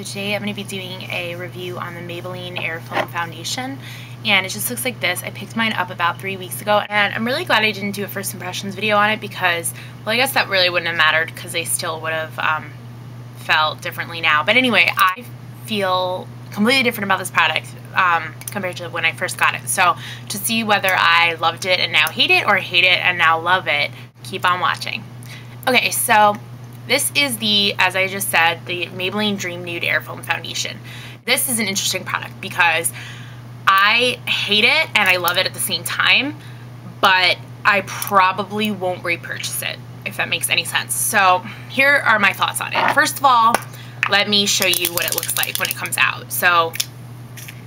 today I'm going to be doing a review on the Maybelline Air Foam Foundation, and it just looks like this. I picked mine up about 3 weeks ago, and I'm really glad I didn't do a first impressions video on it because, well, I guess that really wouldn't have mattered because they still would have felt differently now. But anyway, I feel completely different about this product compared to when I first got it. So to see whether I loved it and now hate it, or hate it and now love it, keep on watching. Okay, so this is the, as I just said, the Maybelline Dream Nude Air Foam Foundation. This is an interesting product because I hate it and I love it at the same time, but I probably won't repurchase it, if that makes any sense. So here are my thoughts on it. First of all, let me show you what it looks like when it comes out. So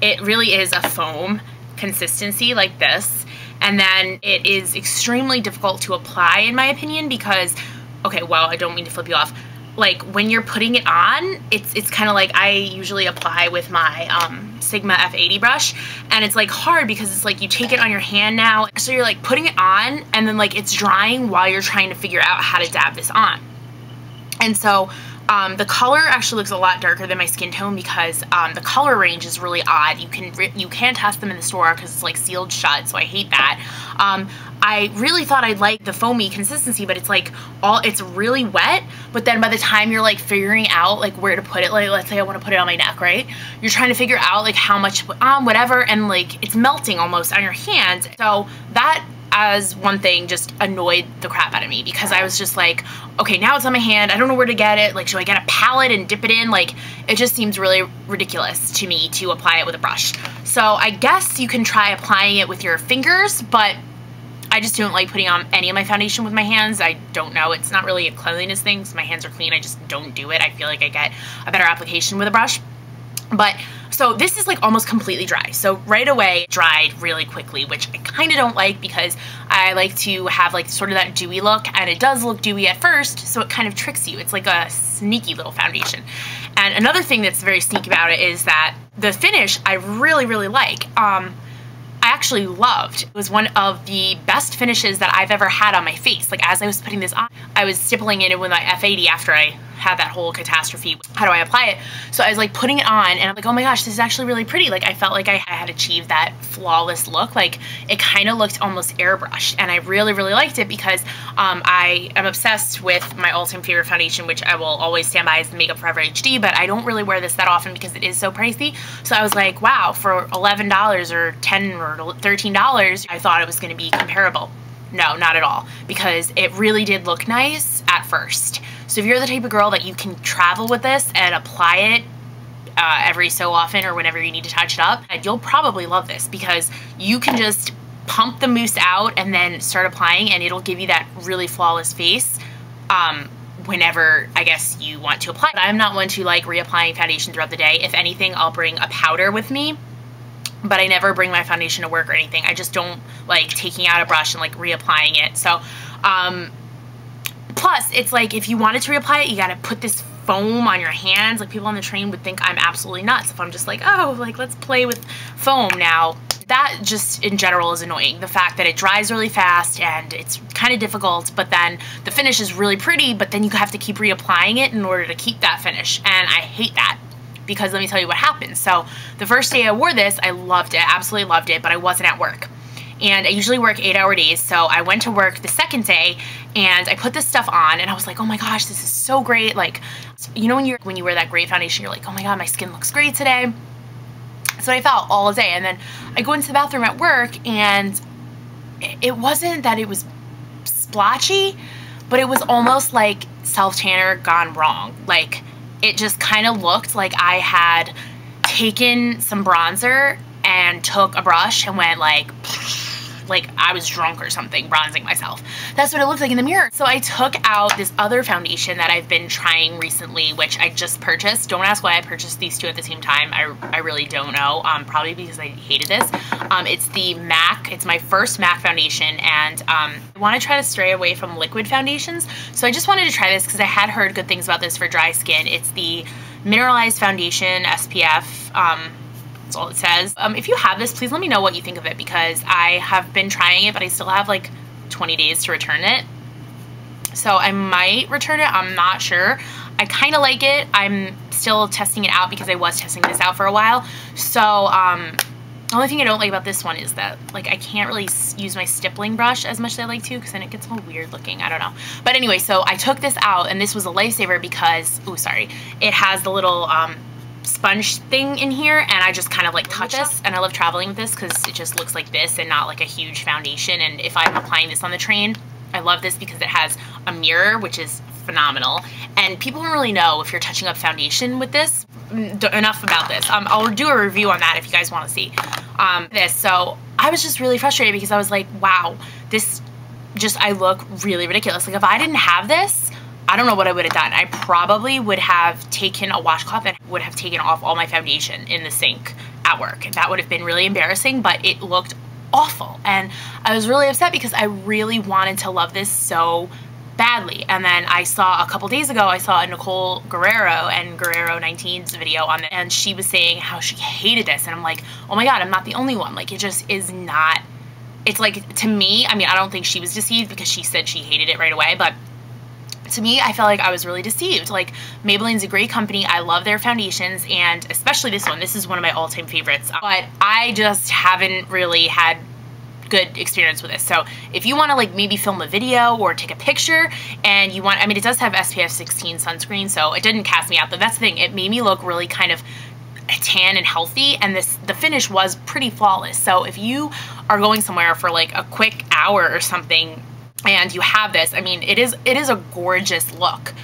it really is a foam consistency like this, and then it is extremely difficult to apply in my opinion because, okay, well, I don't mean to flip you off. Like when you're putting it on, it's kind of like I usually apply with my Sigma F80 brush, and it's like hard because it's like you take it on your hand now, so you're like putting it on and then like it's drying while you're trying to figure out how to dab this on. And so the color actually looks a lot darker than my skin tone because the color range is really odd. You can't test them in the store because it's like sealed shut, so I hate that. I really thought I'd like the foamy consistency, but it's like it's really wet, but then by the time you're like figuring out like where to put it, like let's say I want to put it on my neck, right? You're trying to figure out like how much to put on, whatever, and like it's melting almost on your hand. So that, as one thing, just annoyed the crap out of me because I was just like, okay, now it's on my hand, I don't know where to get it, like should I get a palette and dip it in? Like it just seems really ridiculous to me to apply it with a brush. So I guess you can try applying it with your fingers, but I just don't like putting on any of my foundation with my hands. I don't know, it's not really a cleanliness thing, so my hands are clean, I just don't do it. I feel like I get a better application with a brush. But so this is like almost completely dry. So right away it dried really quickly, which I kind of don't like because I like to have like sort of that dewy look, and it does look dewy at first, so it kind of tricks you. It's like a sneaky little foundation. And another thing that's very sneaky about it is that the finish I really, really like. I actually loved. It was one of the best finishes that I've ever had on my face. Like as I was putting this on, I was stippling it in with my F80 after I had that whole catastrophe. How do I apply it? So I was like putting it on and I'm like, oh my gosh, this is actually really pretty. Like I felt like I had achieved that flawless look. Like it kind of looked almost airbrushed, and I really, really liked it because I am obsessed with my all-time favorite foundation, which I will always stand by, is the Makeup Forever HD, but I don't really wear this that often because it is so pricey. So I was like, wow, for $11 or $10 or $13, I thought it was going to be comparable. No, not at all, because it really did look nice at first. So if you're the type of girl that you can travel with this and apply it every so often or whenever you need to touch it up, you'll probably love this because you can just pump the mousse out and then start applying, and it'll give you that really flawless face whenever, I guess, you want to apply. But I'm not one to like reapplying foundation throughout the day. If anything, I'll bring a powder with me, but I never bring my foundation to work or anything. I just don't like taking out a brush and like reapplying it. So plus it's like if you wanted to reapply it, you gotta put this foam on your hands. Like people on the train would think I'm absolutely nuts if I'm just like, oh, like let's play with foam now. That just in general is annoying. The fact that it dries really fast and it's kind of difficult, but then the finish is really pretty, but then you have to keep reapplying it in order to keep that finish, and I hate that. Because let me tell you what happened. So the first day I wore this, I loved it, absolutely loved it, but I wasn't at work. And I usually work 8-hour days, so I went to work the second day and I put this stuff on and I was like, oh my gosh, this is so great. Like, you know when you wear that great foundation, you're like, oh my god, my skin looks great today. So I felt all day, and then I go into the bathroom at work and it wasn't that it was splotchy, but it was almost like self-tanner gone wrong. Like, it just kind of looked like I had taken some bronzer and took a brush and went like I was drunk or something, bronzing myself. That's what it looked like in the mirror. So I took out this other foundation that I've been trying recently, which I just purchased. Don't ask why I purchased these two at the same time. I really don't know. Probably because I hated this. It's the MAC. It's my first MAC foundation, and I want to try to stray away from liquid foundations. So I just wanted to try this because I had heard good things about this for dry skin. It's the Mineralize Foundation SPF. That's all it says. If you have this, please let me know what you think of it because I have been trying it, but I still have like 20 days to return it. So I might return it, I'm not sure. I kind of like it. I'm still testing it out because I was testing this out for a while. So, the only thing I don't like about this one is that, like, I can't really use my stippling brush as much as I like to, because then it gets all weird looking. I don't know. But anyway, so I took this out, and this was a lifesaver because, oh, sorry, it has the little sponge thing in here, and I just kind of like touch this, and I love traveling with this because it just looks like this and not like a huge foundation. And if I'm applying this on the train, I love this because it has a mirror, which is phenomenal. And people don't really know if you're touching up foundation with this. Enough about this. I'll do a review on that if you guys want to see this. So I was just really frustrated because I was like, wow, this just, I look really ridiculous. Like, if I didn't have this, I don't know what I would have done. I probably would have taken a washcloth and would have taken off all my foundation in the sink at work. That would have been really embarrassing, but it looked awful. And I was really upset because I really wanted to love this so badly. And then I saw a couple days ago, I saw a Nicole Guerrero and Guerrero 19's video on it, and she was saying how she hated this. And I'm like, oh my God, I'm not the only one. Like, it just is not, it's like, to me, I mean, I don't think she was deceived because she said she hated it right away, but to me, I felt like I was really deceived. Like, Maybelline's a great company. I love their foundations, and especially this one. This is one of my all-time favorites. But I just haven't really had good experience with this. So if you want to, like, maybe film a video or take a picture and you want, I mean, it does have SPF 16 sunscreen, so it didn't cast me out. But that's the thing. It made me look really kind of tan and healthy, and the finish was pretty flawless. So if you are going somewhere for like a quick hour or something and you have this, I mean, it is a gorgeous look.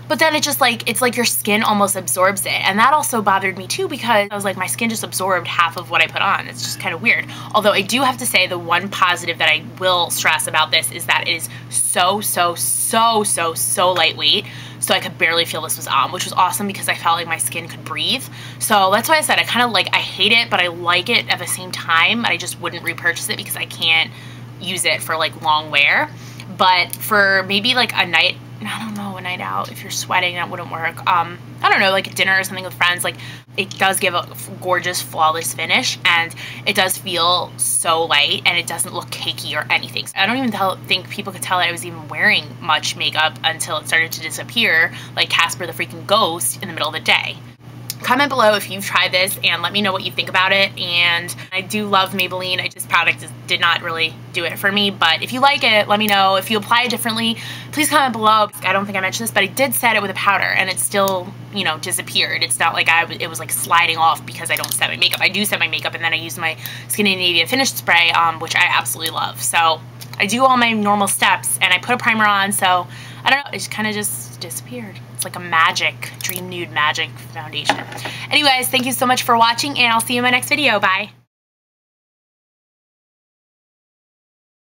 But then it just like, it's like your skin almost absorbs it. And that also bothered me too, because I was like, my skin just absorbed half of what I put on. It's just kind of weird. Although I do have to say, the one positive that I will stress about this is that it is so lightweight. So I could barely feel this was on, which was awesome because I felt like my skin could breathe. So that's why I said I kind of like, I hate it, but I like it at the same time. I just wouldn't repurchase it because I can't use it for like long wear. But for maybe like a night, I don't know, a night out, if you're sweating, that wouldn't work. I don't know, like a dinner or something with friends, like, it does give a gorgeous, flawless finish, and it does feel so light, and it doesn't look cakey or anything. So I don't even think people could tell that I was even wearing much makeup until it started to disappear, like Casper the freaking Ghost in the middle of the day. Comment below if you've tried this and let me know what you think about it. And I do love Maybelline. This product did not really do it for me, but if you like it, let me know. If you apply it differently, please comment below. I don't think I mentioned this, but I did set it with a powder and it still, you know, disappeared. It's not like it was like sliding off because I don't set my makeup. I do set my makeup, and then I use my Skin and Navia Finish Spray, which I absolutely love. So I do all my normal steps, and I put a primer on, so I don't know, it kind of just disappeared. It's like a magic, Dream Nude magic foundation. Anyways, thank you so much for watching, and I'll see you in my next video. Bye.